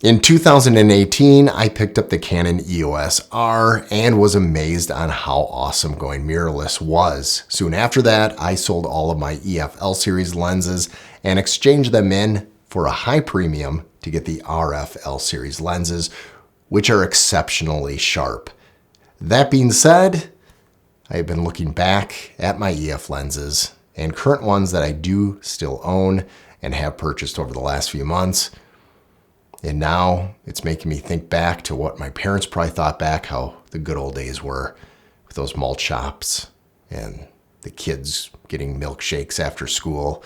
In 2018, I picked up the Canon EOS R and was amazed on how awesome going mirrorless was. Soon after that, I sold all of my EF L series lenses and exchanged them in for a high premium to get the RF L series lenses, which are exceptionally sharp. That being said, I have been looking back at my EF lenses and current ones that I do still own and have purchased over the last few months. And now it's making me think back to what my parents probably thought back, how the good old days were with those malt shops and the kids getting milkshakes after school.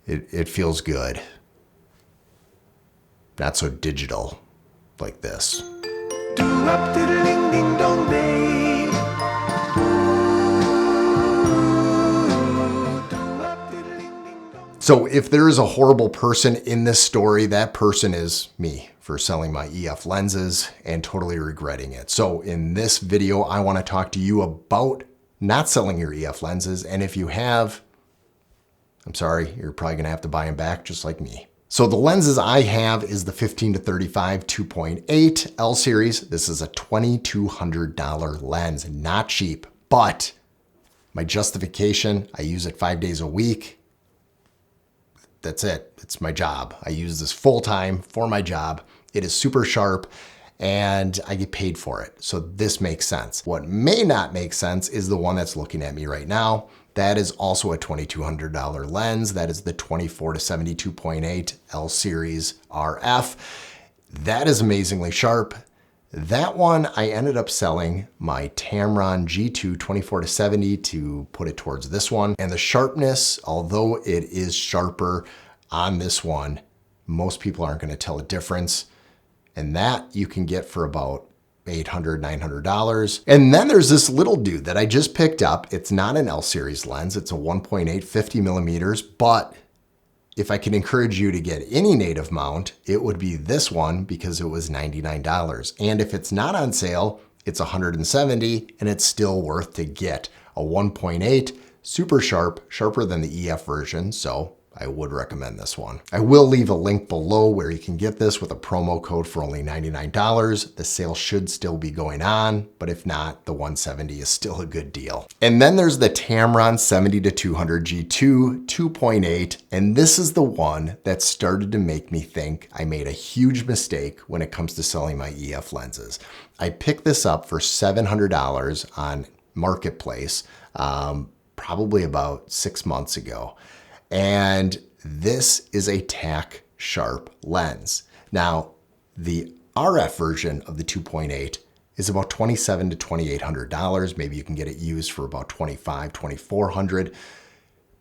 It feels good. Not so digital like this. So if there is a horrible person in this story, that person is me for selling my EF lenses and totally regretting it. So in this video, I want to talk to you about not selling your EF lenses. And if you have, I'm sorry, you're probably going to have to buy them back just like me. So the lenses I have is the 15-35 2.8 L series. This is a $2,200 lens, not cheap, but my justification, I use it 5 days a week. That's it. It's my job. I use this full time for my job. It is super sharp and I get paid for it. So this makes sense. What may not make sense is the one that's looking at me right now. That is also a $2,200 lens. That is the 24-70 2.8 L series RF. That is amazingly sharp. That one, I ended up selling my Tamron G2 24-70 to put it towards this one. And the sharpness, although it is sharper on this one, most people aren't going to tell a difference. And that you can get for about $800, $900. And then there's this little dude that I just picked up. It's not an L series lens. It's a 1.8 50 millimeters, but if I could encourage you to get any native mount, it would be this one because it was $99. And if it's not on sale, it's $170 and it's still worth to get. A 1.8, super sharp, sharper than the EF version. So I would recommend this one. I will leave a link below where you can get this with a promo code for only $99. The sale should still be going on, but if not, the 170 is still a good deal. And then there's the Tamron 70-200 G2 2.8, and this is the one that started to make me think I made a huge mistake when it comes to selling my EF lenses. I picked this up for $700 on Marketplace, probably about 6 months ago. And this is a tack sharp lens. Now, the RF version of the 2.8 is about $2,700 to $2,800. Maybe you can get it used for about $2,500, $2,400.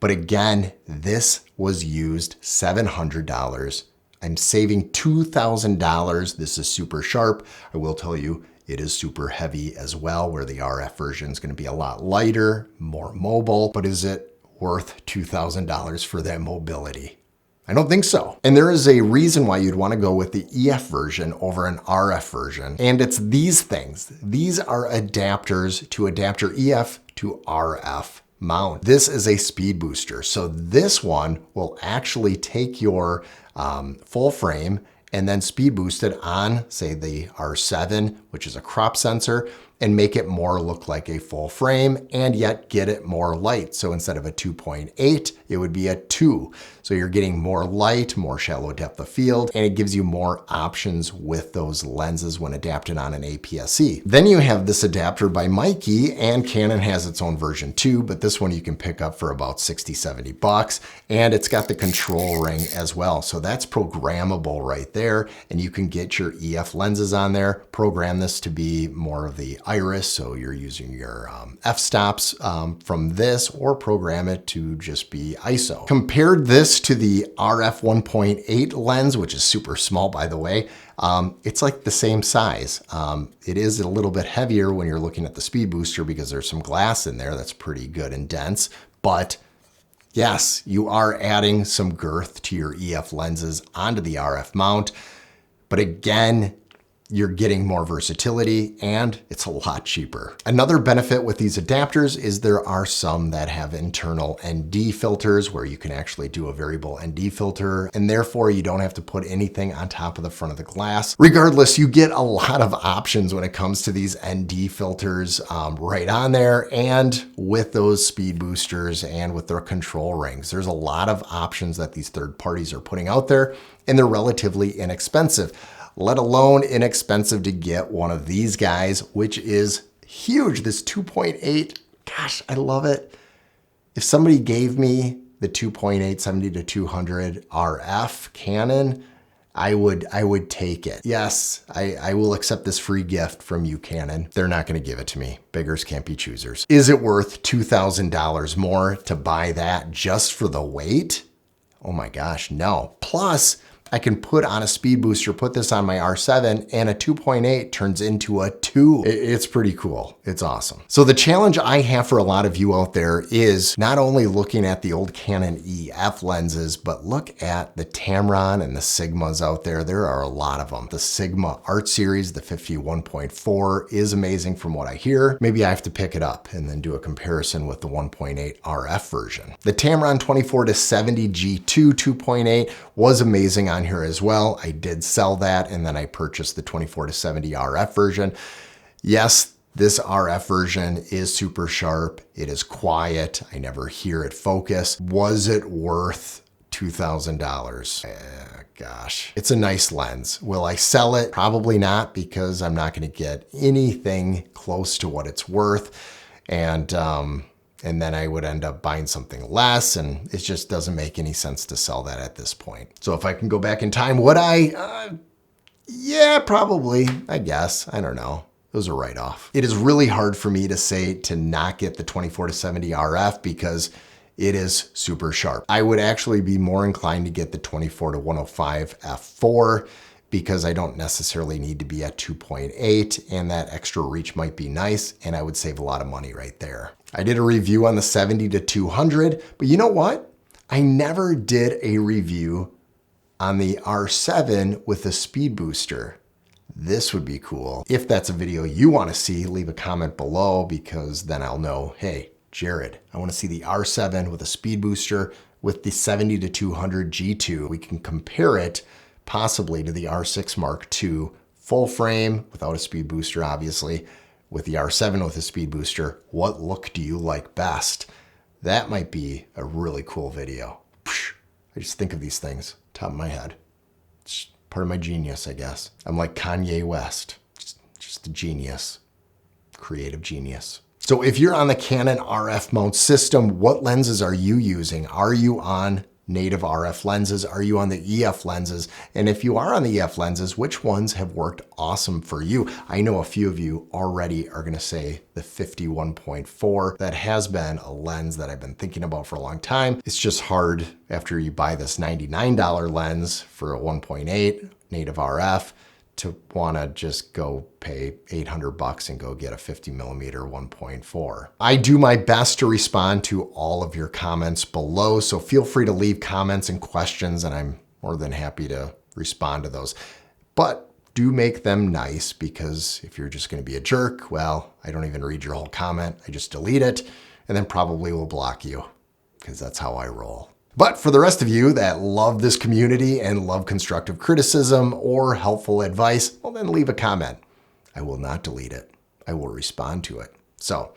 But again, this was used $700. I'm saving $2,000. This is super sharp. I will tell you, it is super heavy as well, where the RF version is going to be a lot lighter, more mobile. But is it worth $2,000 for that mobility? I don't think so. And there is a reason why you'd want to go with the EF version over an RF version. And it's these things. These are adapters to adapt your EF to RF mount. This is a speed booster. So this one will actually take your full frame and then speed boost it on, say, the R7, which is a crop sensor, and make it more look like a full frame and yet get it more light. So instead of a 2.8, it would be a 2. So you're getting more light, more shallow depth of field, and it gives you more options with those lenses when adapted on an APS-C. Then you have this adapter by Mikey, and Canon has its own version too, but this one you can pick up for about 60, 70 bucks. And it's got the control ring as well. So that's programmable right there. And you can get your EF lenses on there, program this to be more of the iris. So you're using your f-stops from this, or program it to just be ISO. Compared this to the RF 1.8 lens, which is super small, by the way, it's like the same size. It is a little bit heavier when you're looking at the speed booster because there's some glass in there that's pretty good and dense, but yes, you are adding some girth to your EF lenses onto the RF mount. But again, you're getting more versatility, and it's a lot cheaper. Another benefit with these adapters is there are some that have internal ND filters where you can actually do a variable ND filter, and therefore you don't have to put anything on top of the front of the glass. Regardless, you get a lot of options when it comes to these ND filters right on there, and with those speed boosters and with their control rings. There's a lot of options that these third parties are putting out there, and they're relatively inexpensive. Let alone inexpensive to get one of these guys, which is huge. This 2.8, gosh, I love it. If somebody gave me the 2.8 70-200 RF Canon, I would take it. Yes, I will accept this free gift from you, Canon. They're not gonna give it to me. Beggars can't be choosers. Is it worth $2,000 more to buy that just for the weight? Oh my gosh, no. Plus, I can put on a speed booster, put this on my R7, and a 2.8 turns into a 2. It's pretty cool. It's awesome. So the challenge I have for a lot of you out there is not only looking at the old Canon EF lenses, but look at the Tamron and the Sigmas out there. There are a lot of them. The Sigma Art Series, the 51.4 is amazing from what I hear. Maybe I have to pick it up and then do a comparison with the 1.8 RF version. The Tamron 24-70 G2 2.8 was amazing on here as well. I did sell that, and then I purchased the 24-70 RF version. Yes, this RF version is super sharp. It is quiet. I never hear it focus. Was it worth $2,000? Gosh, it's a nice lens. Will I sell it? Probably not, because I'm not going to get anything close to what it's worth. And then I would end up buying something less, and it just doesn't make any sense to sell that at this point. So if I can go back in time, would I? Yeah, probably, I guess. I don't know. It was a write-off. It is really hard for me to say to not get the 24-70 RF because it is super sharp. I would actually be more inclined to get the 24-105 f4 because I don't necessarily need to be at 2.8, and that extra reach might be nice, and I would save a lot of money right there. I did a review on the 70-200, but you know what? I never did a review on the R7 with a speed booster. This would be cool. If that's a video you want to see, leave a comment below, because then I'll know, hey, Jared, I want to see the R7 with a speed booster with the 70-200 G2. We can compare it possibly to the R6 Mark II full frame without a speed booster, obviously. With the R7 with a speed booster, what look do you like best? That might be a really cool video. I just think of these things, top of my head. It's part of my genius, I guess. I'm like Kanye West, just a genius, creative genius. So if you're on the Canon RF mount system, what lenses are you using? Are you on native RF lenses? Are you on the EF lenses? And if you are on the EF lenses, which ones have worked awesome for you? I know a few of you already are gonna say the 51.4. That has been a lens that I've been thinking about for a long time. It's just hard after you buy this $99 lens for a 1.8 native RF to wanna just go pay $800 and go get a 50mm 1.4. I do my best to respond to all of your comments below, so feel free to leave comments and questions, and I'm more than happy to respond to those. But do make them nice, because if you're just gonna be a jerk, well, I don't even read your whole comment. I just delete it, and then probably will block you, because that's how I roll. But for the rest of you that love this community and love constructive criticism or helpful advice, well, then leave a comment. I will not delete it. I will respond to it. So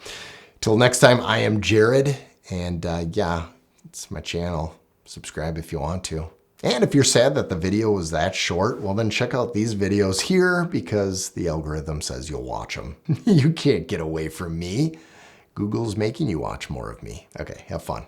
till next time, I am Jared, and yeah, it's my channel. Subscribe if you want to. And if you're sad that the video was that short, well, then check out these videos here, because the algorithm says you'll watch them. You can't get away from me. Google's making you watch more of me. Okay, have fun.